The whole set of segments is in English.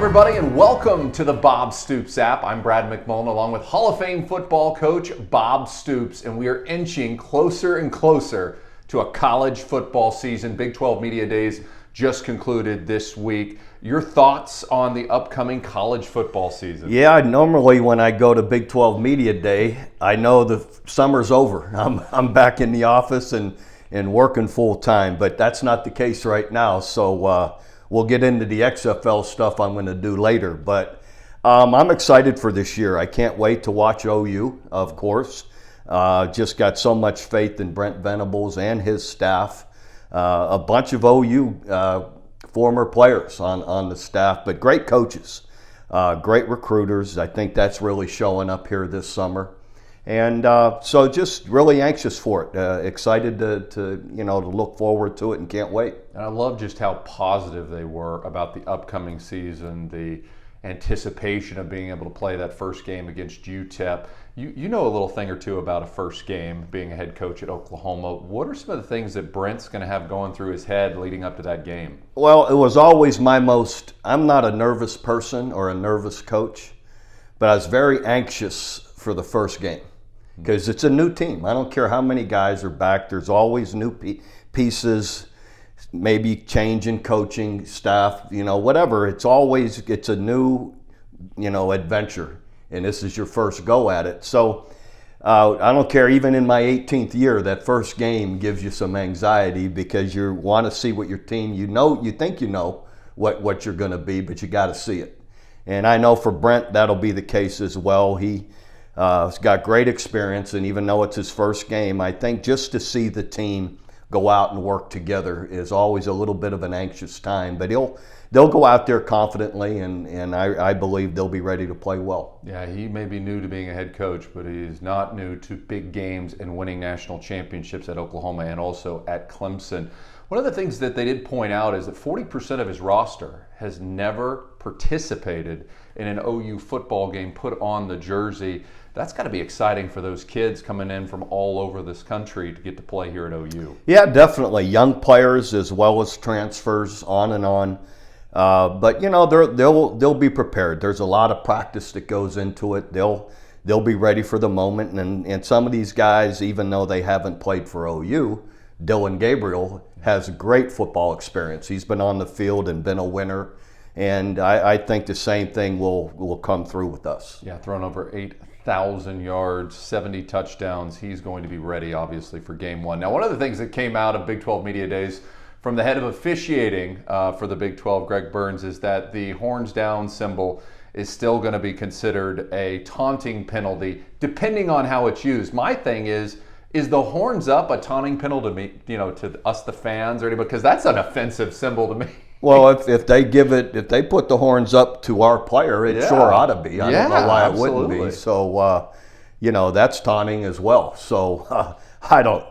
everybody, and welcome to the Bob Stoops app. I'm Brad McMullen, along with Hall of Fame football coach Bob Stoops, and we are inching closer and closer to a college football season. Big 12 Media Days just concluded this week. Your thoughts on the upcoming college football season? Yeah, normally when I go to Big 12 Media Day, I know the summer's over. I'm back in the office and working full time, but that's not the case right now. So we'll get into the XFL stuff I'm going to do later. But I'm excited for this year. I can't wait to watch OU, of course. Just got so much faith in Brent Venables and his staff. A bunch of OU former players on the staff, but great coaches, great recruiters. I think that's really showing up here this summer. And so just really anxious for it, excited to look forward to it and can't wait. And I love just how positive they were about the upcoming season, the anticipation of being able to play that first game against UTEP. You know a little thing or two about a first game, being a head coach at Oklahoma. What are some of the things that Brent's going to have going through his head leading up to that game? Well, it was always I'm not a nervous person or a nervous coach, but I was very anxious for the first game because it's a new team. I don't care how many guys are back. There's always new pieces, maybe change in coaching staff, whatever. It's a new, adventure. And this is your first go at it. So I don't care, even in my 18th year, that first game gives you some anxiety because you want to see what your team, you think you know what you're going to be, but you got to see it. And I know for Brent, that'll be the case as well. He's got great experience, and even though it's his first game, I think just to see the team go out and work together is always a little bit of an anxious time, but they'll go out there confidently, and I believe they'll be ready to play well. Yeah, he may be new to being a head coach, but he's not new to big games and winning national championships at Oklahoma and also at Clemson. One of the things that they did point out is that 40% of his roster has never participated in an OU football game put on the jersey. That's got to be exciting for those kids coming in from all over this country to get to play here at OU. Yeah, definitely. Young players as well as transfers on and on. But they'll be prepared. There's a lot of practice that goes into it. They'll be ready for the moment. And some of these guys, even though they haven't played for OU, Dylan Gabriel has great football experience. He's been on the field and been a winner. And I think the same thing will come through with us. Yeah, thrown over 8,000 yards, 70 touchdowns. He's going to be ready, obviously, for game one. Now, one of the things that came out of Big 12 Media Days from the head of officiating for the Big 12, Greg Burns, is that the horns down symbol is still going to be considered a taunting penalty, depending on how it's used. My thing is the horns up a taunting penalty to us, the fans, or anybody? Because that's an offensive symbol to me. Well, if they put the horns up to our player, it sure ought to be. I don't know why absolutely. It wouldn't be. So, that's taunting as well. So I don't.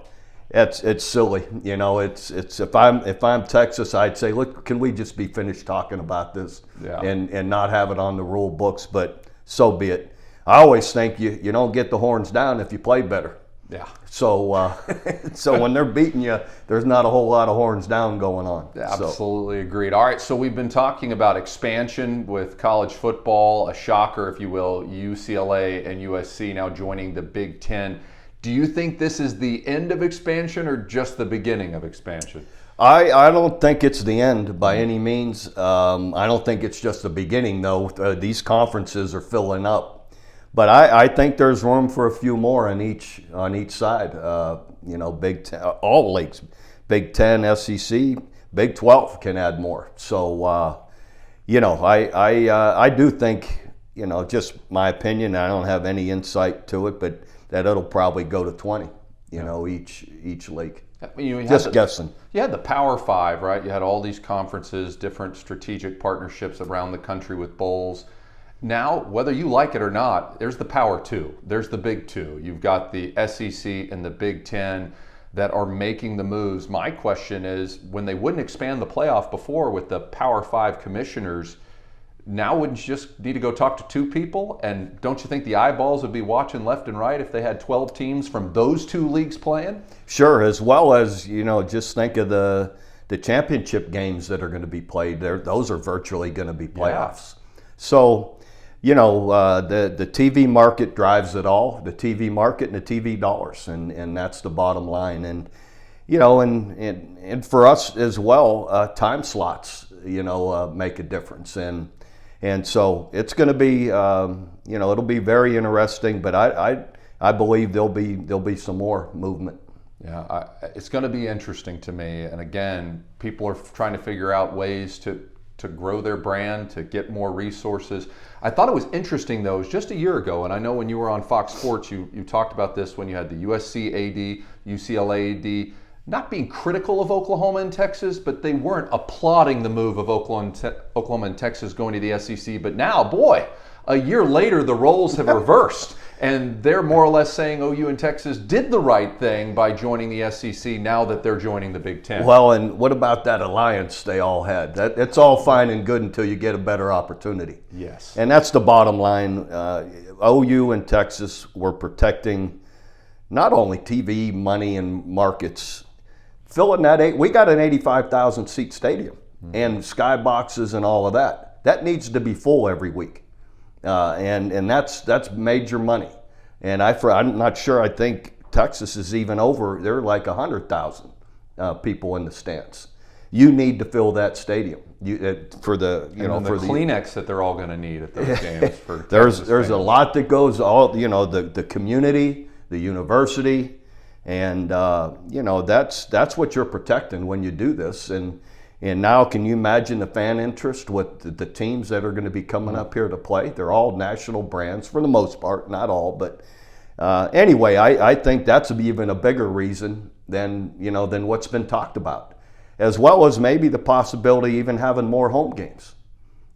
It's silly. It's if I'm Texas, I'd say, look, can we just be finished talking about this and not have it on the rule books? But so be it. I always think you don't get the horns down if you play better. Yeah. So so when they're beating you, there's not a whole lot of horns down going on. Yeah, absolutely agreed. All right, so we've been talking about expansion with college football, a shocker, if you will, UCLA and USC now joining the Big Ten. Do you think this is the end of expansion or just the beginning of expansion? I don't think it's the end by any means. I don't think it's just the beginning, though. These conferences are filling up. But I think there's room for a few more on each side. Big Ten, all leagues, Big Ten, SEC, Big 12 can add more. So, I do think, just my opinion. I don't have any insight to it, but that it'll probably go to 20. Each league. Just guessing. You had the Power Five, right? You had all these conferences, different strategic partnerships around the country with bowls. Now, whether you like it or not, there's the Power Two. There's the Big Two. You've got the SEC and the Big Ten that are making the moves. My question is, when they wouldn't expand the playoff before with the Power Five commissioners, now wouldn't you just need to go talk to two people? And don't you think the eyeballs would be watching left and right if they had 12 teams from those two leagues playing? Sure, as well as, just think of the championship games that are going to be played there. Those are virtually going to be playoffs. So, the TV market drives it all, the TV market and the TV dollars, and that's the bottom line. And, and for us as well, time slots, make a difference. And so it's going to be, it'll be very interesting, but I believe there'll be some more movement. Yeah, it's going to be interesting to me. And again, people are trying to figure out ways to grow their brand, to get more resources. I thought it was interesting, though, it was just a year ago, and I know when you were on Fox Sports, you talked about this when you had the USC AD, UCLA AD, not being critical of Oklahoma and Texas, but they weren't applauding the move of Oklahoma and Texas going to the SEC. But now, boy, a year later, the roles have reversed. And they're more or less saying OU and Texas did the right thing by joining the SEC now that they're joining the Big Ten. Well, and what about that alliance they all had? It's all fine and good until you get a better opportunity. Yes. And that's the bottom line. OU and Texas were protecting not only TV money and markets, filling that we got an 85,000 seat stadium and skyboxes and all of that. That needs to be full every week. And that's major money. And I'm not sure, I think Texas is even over, they're like 100,000 people in the stands. You need to fill that stadium for the Kleenex that they're all going to need at those games. For there's a lot that goes the community, the university, and that's what you're protecting when you do this. And now, can you imagine the fan interest with the teams that are going to be coming up here to play? They're all national brands for the most part, not all. But anyway, I think that's even a bigger reason than what's been talked about, as well as maybe the possibility even having more home games.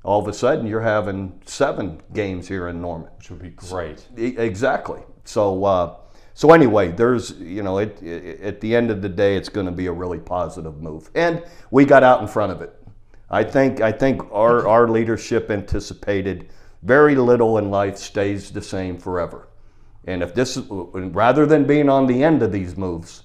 All of a sudden, you're having 7 games here in Norman, which would be great. Exactly. So anyway, there's, at the end of the day, it's going to be a really positive move. And we got out in front of it. I think our leadership anticipated very little in life stays the same forever. And if this, rather than being on the end of these moves,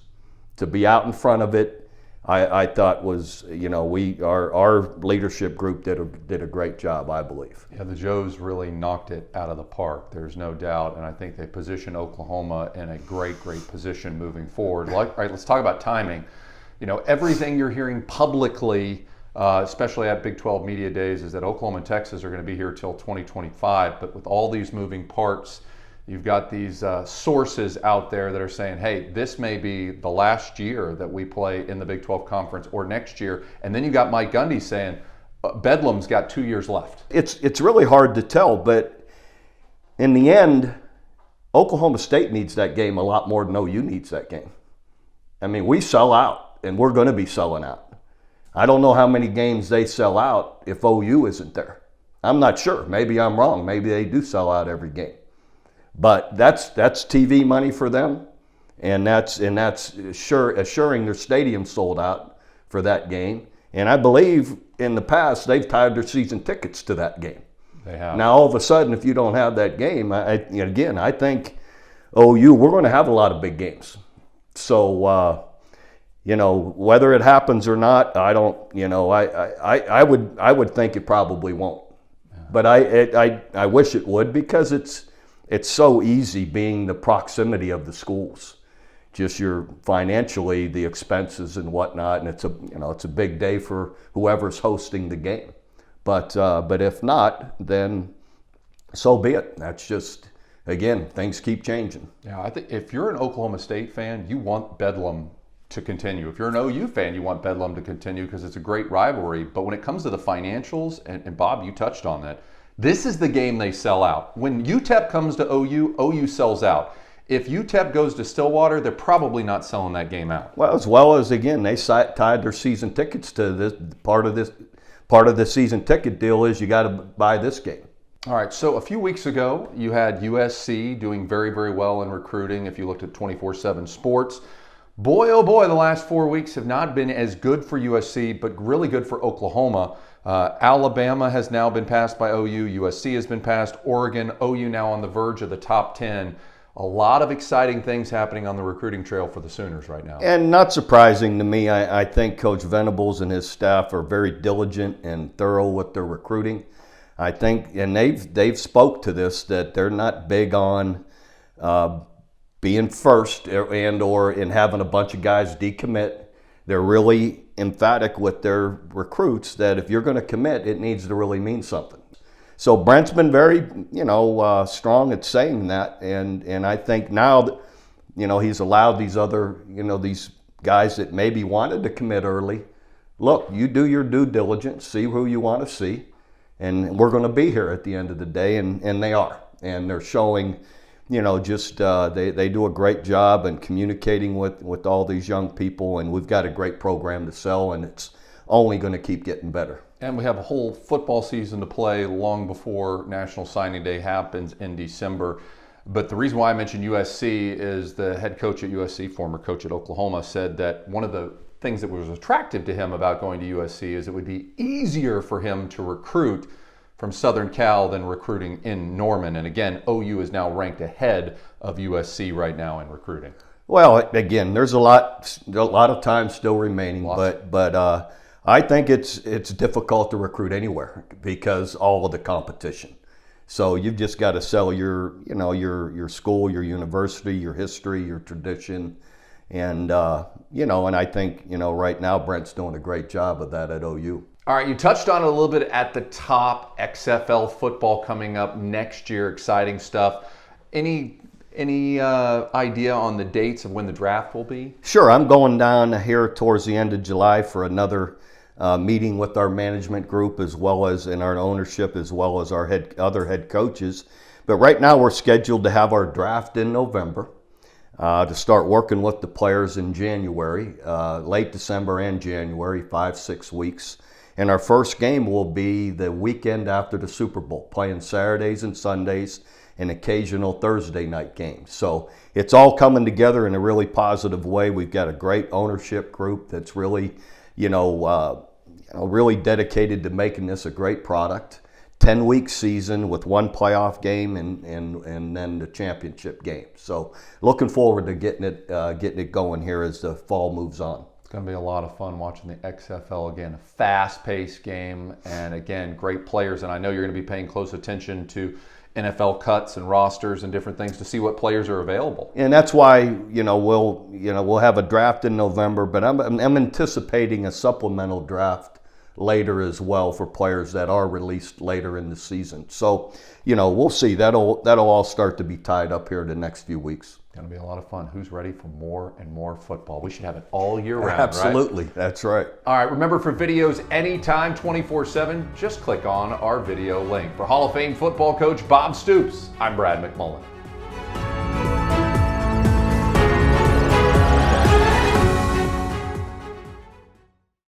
to be out in front of it, I thought was, our leadership group did a great job, I believe. Yeah, the Joes really knocked it out of the park. There's no doubt, and I think they position Oklahoma in a great position moving forward. All right, let's talk about timing. Everything you're hearing publicly, especially at Big 12 Media Days, is that Oklahoma and Texas are going to be here till 2025. But with all these moving parts, you've got these sources out there that are saying, hey, this may be the last year that we play in the Big 12 Conference or next year. And then you got Mike Gundy saying, Bedlam's got 2 years left. It's really hard to tell, but in the end, Oklahoma State needs that game a lot more than OU needs that game. I mean, we sell out, and we're going to be selling out. I don't know how many games they sell out if OU isn't there. I'm not sure. Maybe I'm wrong. Maybe they do sell out every game. But that's TV money for them, and that's assuring their stadium sold out for that game. And I believe in the past they've tied their season tickets to that game. They have. Now all of a sudden, if you don't have that game, I think OU, we're going to have a lot of big games. So whether it happens or not, I don't. I would think it probably won't. Yeah. But I wish it would, because it's so easy being the proximity of the schools, just your financially, the expenses and whatnot, and it's a big day for whoever's hosting the game. But if not, then so be it. That's just, again, things keep changing. Yeah, I think if you're an Oklahoma State fan, you want Bedlam to continue. If you're an OU fan, you want Bedlam to continue because it's a great rivalry. But when it comes to the financials, and Bob, you touched on that, this is the game they sell out. When UTEP comes to OU, OU sells out. If UTEP goes to Stillwater, they're probably not selling that game out. Well, as well as, again, they tied their season tickets to this part of the season ticket deal is you got to buy this game. All right, so a few weeks ago, you had USC doing very, very well in recruiting. If you looked at 24/7 Sports, boy, oh boy, the last 4 weeks have not been as good for USC, but really good for Oklahoma. Alabama has now been passed by OU. USC has been passed. Oregon, OU now on the verge of the top 10. A lot of exciting things happening on the recruiting trail for the Sooners right now. And not surprising to me, I think Coach Venables and his staff are very diligent and thorough with their recruiting. I think, and they've spoke to this, that they're not big on being first or in having a bunch of guys decommit. They're really emphatic with their recruits that if you're going to commit, it needs to really mean something. So Brent's been very, strong at saying that, and I think now that, he's allowed these other, these guys that maybe wanted to commit early. Look, you do your due diligence, see who you want to see, and we're going to be here at the end of the day, and they are, and they're showing. They do a great job in communicating with all these young people, and we've got a great program to sell, and it's only going to keep getting better. And we have a whole football season to play long before National Signing Day happens in December. But the reason why I mentioned USC is the head coach at USC, former coach at Oklahoma, said that one of the things that was attractive to him about going to USC is it would be easier for him to recruit from Southern Cal than recruiting in Norman. And again, OU is now ranked ahead of USC right now in recruiting. Well, again, there's a lot of time still remaining, but I think it's difficult to recruit anywhere because all of the competition. So you've just got to sell your school, your university, your history, your tradition, and and I think right now Brent's doing a great job of that at OU. All right, you touched on it a little bit at the top. XFL football coming up next year, exciting stuff. Any idea on the dates of when the draft will be? Sure, I'm going down here towards the end of July for another meeting with our management group, as well as in our ownership, as well as our other head coaches. But right now we're scheduled to have our draft in November, to start working with the players in January, late December and January, 5-6 weeks. And our first game will be the weekend after the Super Bowl, playing Saturdays and Sundays and occasional Thursday night games. So it's all coming together in a really positive way. We've got a great ownership group that's really, really dedicated to making this a great product. 10-week season with one playoff game and then the championship game. So looking forward to getting it going here as the fall moves on. It's going to be a lot of fun watching the XFL again. A fast-paced game, and again, great players. And I know you're going to be paying close attention to NFL cuts and rosters and different things to see what players are available. And that's why we'll have a draft in November, but I'm anticipating a supplemental draft later as well for players that are released later in the season. So, we'll see. That'll all start to be tied up here in the next few weeks. Going to be a lot of fun. Who's ready for more and more football? We should have it all year round, Absolutely. Right? That's right. All right, remember, for videos anytime, 24/7, just click on our video link. For Hall of Fame football coach Bob Stoops, I'm Brad McMullen.